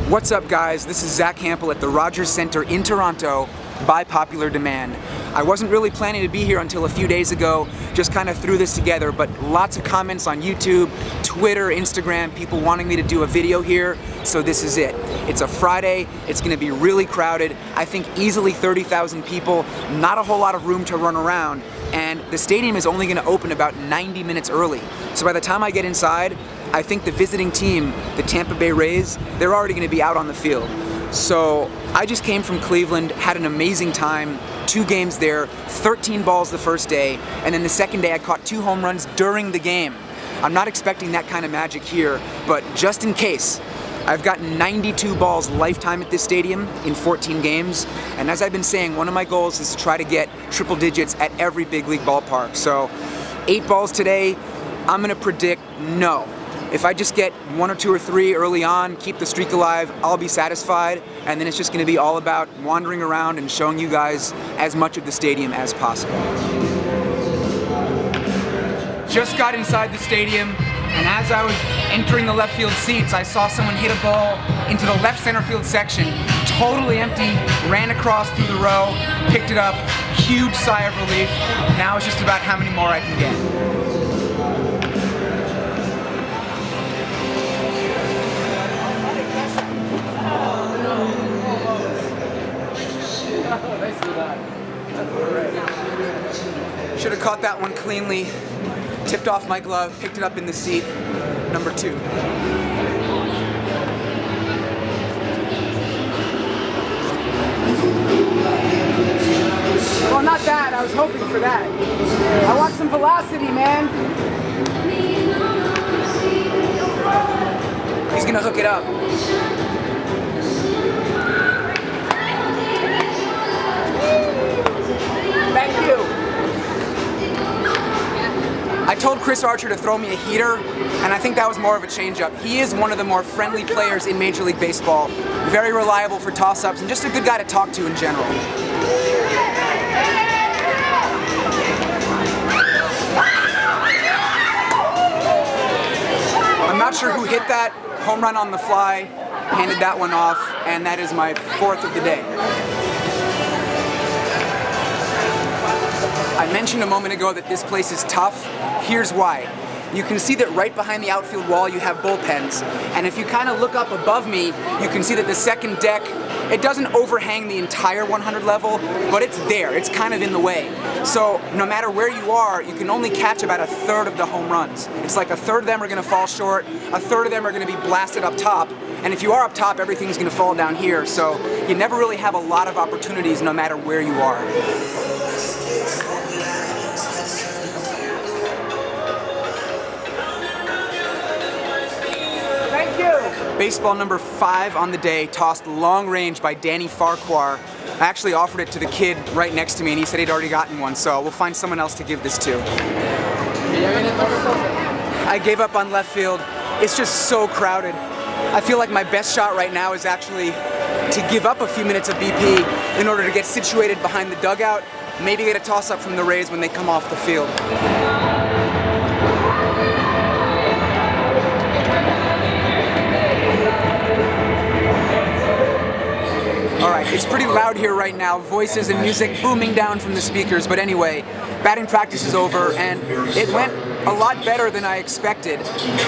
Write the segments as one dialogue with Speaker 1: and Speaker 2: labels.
Speaker 1: What's up, guys? This is Zack Hample at the Rogers Center in Toronto by popular demand. I wasn't really planning to be here until a few days ago, just kind of threw this together, but lots of comments on YouTube, Twitter, Instagram, people wanting me to do a video here, so this is it. It's a Friday, it's going to be really crowded, I think easily 30,000 people, not a whole lot of room to run around, and the stadium is only going to open about 90 minutes early. So by the time I get inside, I think the visiting team, the Tampa Bay Rays, they're already going to be out on the field. So I just came from Cleveland, had an amazing time, 2 games there, 13 balls the first day, and then the second day I caught 2 home runs during the game. I'm not expecting that kind of magic here, but just in case, I've gotten 92 balls lifetime at this stadium in 14 games, and as I've been saying, one of my goals is to try to get triple digits at every big league ballpark. So 8 balls today, I'm gonna predict no. If I just get 1 or 2 or 3 early on, keep the streak alive, I'll be satisfied, and then it's just going to be all about wandering around and showing you guys as much of the stadium as possible. Just got inside the stadium, and as I was entering the left field seats, I saw someone hit a ball into the left center field section, totally empty, ran across through the row, picked it up, huge sigh of relief. Now it's just about how many more I can get. Should have caught that one cleanly, tipped off my glove, picked it up in the seat, number 2. Well, not that, I was hoping for that. I want some velocity, man. He's gonna hook it up. Thank you. I told Chris Archer to throw me a heater, and I think that was more of a changeup. He is one of the more friendly players in Major League Baseball, very reliable for toss-ups, and just a good guy to talk to in general. I'm not sure who hit that. Home run on the fly, handed that one off, and that is my 4th of the day. I mentioned a moment ago that this place is tough. Here's why. You can see that right behind the outfield wall you have bullpens, and if you kind of look up above me, you can see that the second deck, it doesn't overhang the entire 100 level, but it's there, it's kind of in the way. So no matter where you are, you can only catch about 1/3 of the home runs. It's like 1/3 of them are gonna fall short, 1/3 of them are gonna be blasted up top, and if you are up top, everything's gonna fall down here, so you never really have a lot of opportunities no matter where you are. Baseball number 5 on the day, tossed long range by Danny Farquhar. I actually offered it to the kid right next to me, and he said he'd already gotten one, so we'll find someone else to give this to. I gave up on left field. It's just so crowded. I feel like my best shot right now is actually to give up a few minutes of BP in order to get situated behind the dugout, maybe get a toss-up from the Rays when they come off the field. Alright, it's pretty loud here right now, voices and music booming down from the speakers, but anyway, batting practice is over, and it went a lot better than I expected.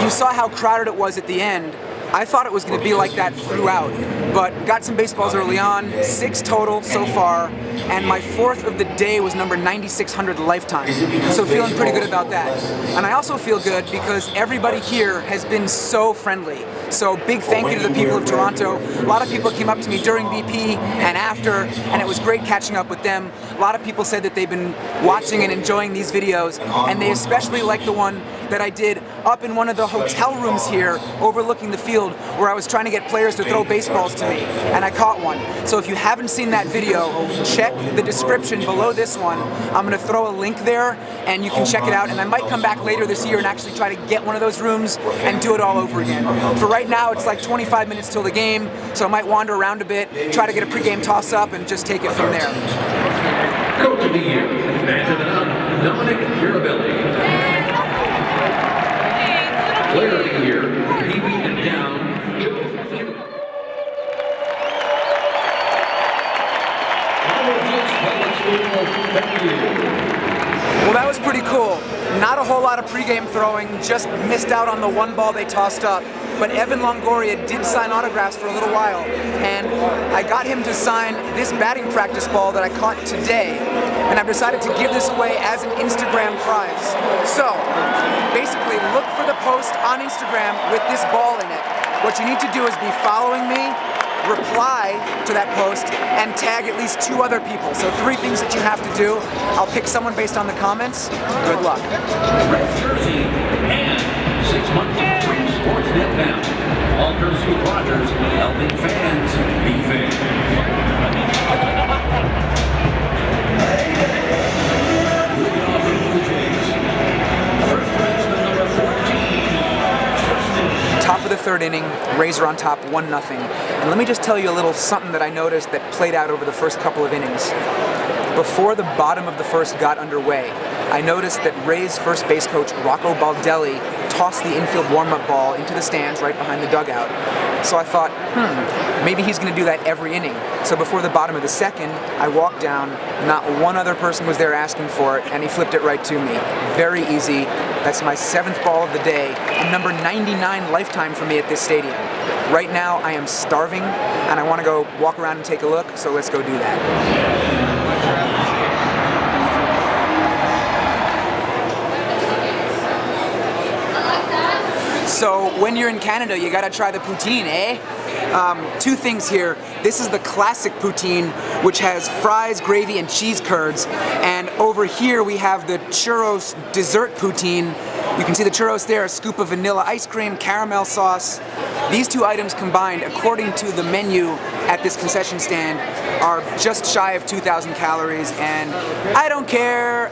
Speaker 1: You saw how crowded it was at the end. I thought it was going to be like that throughout, but got some baseballs early on, 6 total so far, and my 4th of the day was number 9,600 lifetime, so feeling pretty good about that. And I also feel good because everybody here has been so friendly. So big thank you to the people of Toronto. A lot of people came up to me during BP and after, and it was great catching up with them. A lot of people said that they've been watching and enjoying these videos, and they especially liked the one that I did up in one of the hotel rooms here overlooking the field where I was trying to get players to throw baseballs to me, and I caught one. So if you haven't seen that video, check the description below this one. I'm going to throw a link there, and you can check it out, and I might come back later this year and actually try to get one of those rooms and do it all over again. For right now, it's like 25 minutes till the game, so I might wander around a bit, try to get a pregame toss-up, and just take it from there.
Speaker 2: Coach of the Year, Dominic Mirabelli. Player of the Year, PB and Down, Joe.
Speaker 1: whole lot of pregame throwing, just missed out on the one ball they tossed up. But Evan Longoria did sign autographs for a little while, and I got him to sign this batting practice ball that I caught today, and I've decided to give this away as an Instagram prize. So, basically, look for the post on Instagram with this ball in it. What you need to do is be following me, reply to that post, and tag at least 2 other people. So 3 things that you have to do. I'll pick someone based on the comments. Good luck.
Speaker 2: Red jersey and 6 months of free Sportsnet now. All courtesy of Rogers, helping fans be fans. Leading off for the Blue Jays. First baseman number 14.
Speaker 1: Top of the 3rd inning, Rays are on top 1-0. And let me just tell you a little something that I noticed that played out over the first couple of innings. Before the bottom of the 1st got underway, I noticed that Rays first base coach Rocco Baldelli tossed the infield warm-up ball into the stands right behind the dugout. So I thought, maybe he's going to do that every inning. So before the bottom of the 2nd, I walked down, not one other person was there asking for it, and he flipped it right to me. Very easy. That's my 7th ball of the day, and number 99 lifetime for me at this stadium. Right now, I am starving, and I want to go walk around and take a look, so let's go do that. So when you're in Canada, you gotta try the poutine, eh? 2 things here. This is the classic poutine, which has fries, gravy, and cheese curds. And over here we have the churros dessert poutine. You can see the churros there, a scoop of vanilla ice cream, caramel sauce. These 2 items combined, according to the menu at this concession stand, are just shy of 2,000 calories, and I don't care,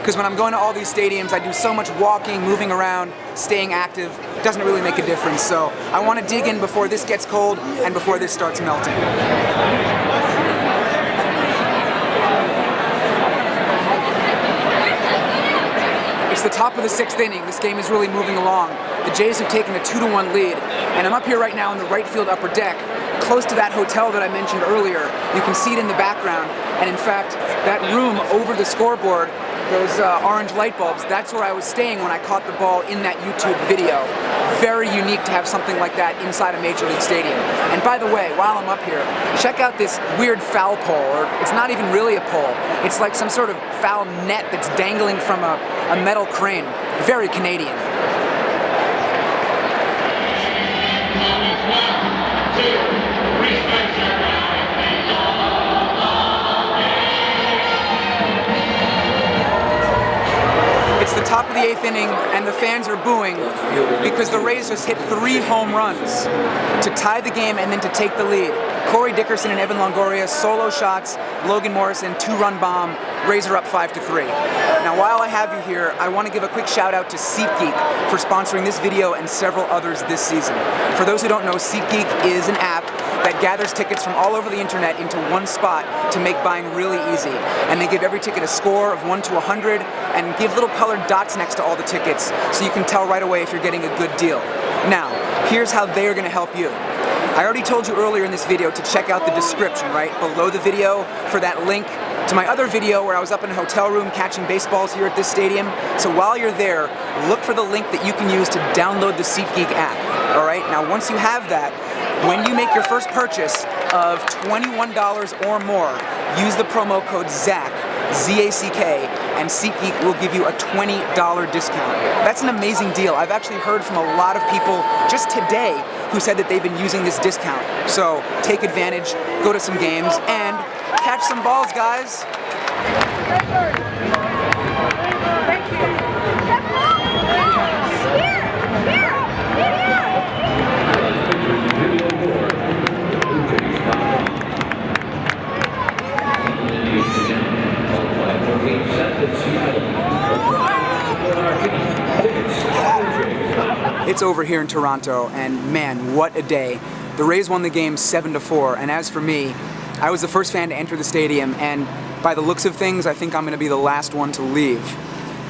Speaker 1: because when I'm going to all these stadiums, I do so much walking, moving around, staying active, doesn't really make a difference, so I want to dig in before this gets cold and before this starts melting. It's the top of the 6th inning. This game is really moving along. The Jays have taken a 2-1 lead, and I'm up here right now in the right field upper deck, close to that hotel that I mentioned earlier. You can see it in the background, and in fact, that room over the scoreboard, those orange light bulbs, that's where I was staying when I caught the ball in that YouTube video. Very unique to have something like that inside a Major League Stadium. And by the way, while I'm up here, check out this weird foul pole, or it's not even really a pole. It's like some sort of foul net that's dangling from a metal crane. Very Canadian. It's the top of the 8th inning, and the fans are booing because the Rays just hit 3 home runs to tie the game and then to take the lead. Corey Dickerson and Evan Longoria, solo shots, Logan Morrison, 2-run bomb, Rays are up 5-3. Now while I have you here, I want to give a quick shout out to SeatGeek for sponsoring this video and several others this season. For those who don't know, SeatGeek is an app that gathers tickets from all over the internet into one spot to make buying really easy. And they give every ticket a score of 1 to 100 and give little colored dots next to all the tickets so you can tell right away if you're getting a good deal. Now, here's how they are going to help you. I already told you earlier in this video to check out the description right below the video for that link to my other video where I was up in a hotel room catching baseballs here at this stadium. So while you're there, look for the link that you can use to download the SeatGeek app. Alright, now once you have that, when you make your first purchase of $21 or more, use the promo code Zack, Z-A-C-K, and SeatGeek will give you a $20 discount. That's an amazing deal. I've actually heard from a lot of people just today who said that they've been using this discount. So take advantage, go to some games, and catch some balls, guys.
Speaker 3: Thank you.
Speaker 1: It's over here in Toronto, and man, what a day. The Rays won the game 7-4, and as for me, I was the first fan to enter the stadium, and by the looks of things, I think I'm going to be the last one to leave.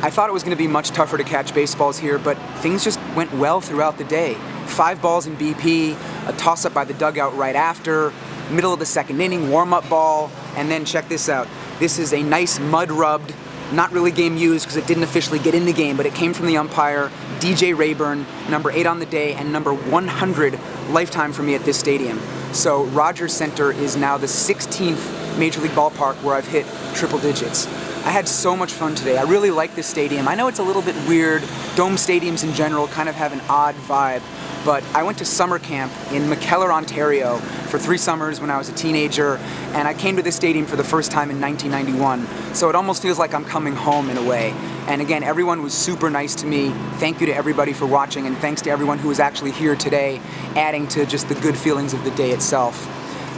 Speaker 1: I thought it was going to be much tougher to catch baseballs here, but things just went well throughout the day. 5 balls in BP, a toss-up by the dugout right after, middle of the 2nd inning, warm-up ball, and then check this out. This is a nice mud-rubbed not really game used because it didn't officially get in the game, but it came from the umpire, DJ Rayburn, number 8 on the day, and number 100 lifetime for me at this stadium. So Rogers Center is now the 16th Major League ballpark where I've hit triple digits. I had so much fun today. I really like this stadium. I know it's a little bit weird. Dome stadiums in general kind of have an odd vibe, but I went to summer camp in McKellar, Ontario for 3 summers when I was a teenager, and I came to this stadium for the first time in 1991. So it almost feels like I'm coming home in a way. And again, everyone was super nice to me. Thank you to everybody for watching, and thanks to everyone who was actually here today, adding to just the good feelings of the day itself.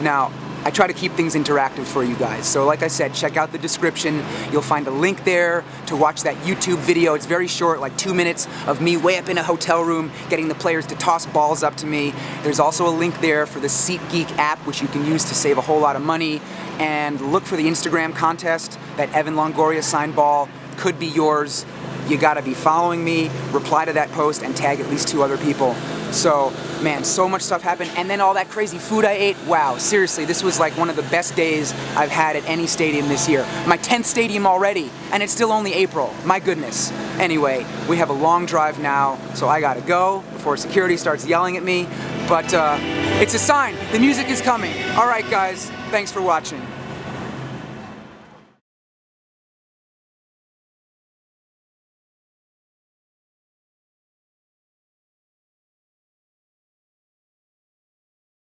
Speaker 1: Now, I try to keep things interactive for you guys. So like I said, check out the description. You'll find a link there to watch that YouTube video. It's very short, like 2 minutes of me way up in a hotel room getting the players to toss balls up to me. There's also a link there for the SeatGeek app, which you can use to save a whole lot of money. And look for the Instagram contest. That Evan Longoria signed ball could be yours. You gotta be following me, reply to that post, and tag at least 2 other people. So, man, so much stuff happened. And then all that crazy food I ate, wow, seriously, this was like one of the best days I've had at any stadium this year. My 10th stadium already, and it's still only April. My goodness. Anyway, we have a long drive now, so I gotta go before security starts yelling at me. But it's a sign, the music is coming. All right, guys, thanks for watching.